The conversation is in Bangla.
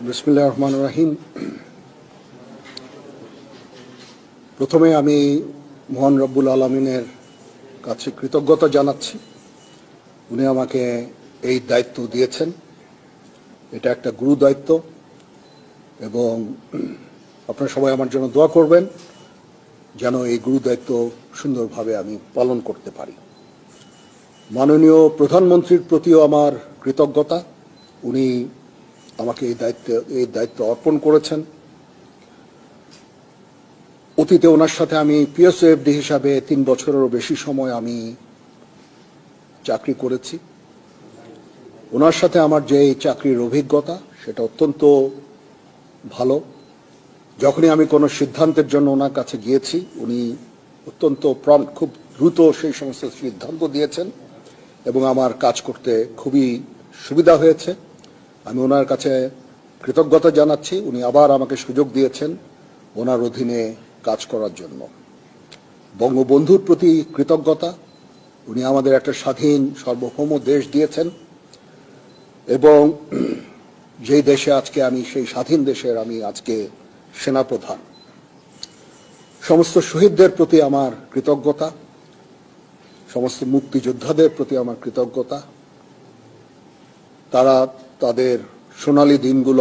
বিসমিল্লাহির রহমানির রহিম। প্রথমে আমি মহান রব্বুল আলামিনের কাছে কৃতজ্ঞতা জানাচ্ছি। উনি আমাকে এই দায়িত্ব দিয়েছেন। এটা একটা গুরু দায়িত্ব এবং আপনারা সবাই আমার জন্য দোয়া করবেন যেন এই গুরু দায়িত্ব সুন্দরভাবে আমি পালন করতে পারি। মাননীয় প্রধানমন্ত্রীর প্রতিও আমার কৃতজ্ঞতা। উনি আমাকে এই দায়িত্ব অর্পণ করেছেন। অতীতে ওনার সাথে আমি পিএসওএফডি হিসাবে 3 বছরেরও বেশি সময় আমি চাকরি করেছি। ওনার সাথে আমার যে এই চাকরির অভিজ্ঞতা সেটা অত্যন্ত ভালো। যখনই আমি কোনো সিদ্ধান্তের জন্য ওনার কাছে গিয়েছি উনি অত্যন্ত খুব দ্রুত সেই সমস্ত সিদ্ধান্ত দিয়েছেন এবং আমার কাজ করতে খুবই সুবিধা হয়েছে। আমি ওনার কাছে কৃতজ্ঞতা জানাচ্ছি। উনি আবার আমাকে সুযোগ দিয়েছেন ওনার অধীনে কাজ করার জন্য। বঙ্গবন্ধুর প্রতি কৃতজ্ঞতা। উনি আমাদের একটা স্বাধীন সার্বভৌম দেশ দিয়েছেন এবং যেই দেশে আজকে আমি সেই স্বাধীন দেশের আমি আজকে সেনাপ্রধান। সমস্ত শহীদদের প্রতি আমার কৃতজ্ঞতা, সমস্ত মুক্তিযোদ্ধাদের প্রতি আমার কৃতজ্ঞতা। তারা তাদের সোনালী দিনগুলো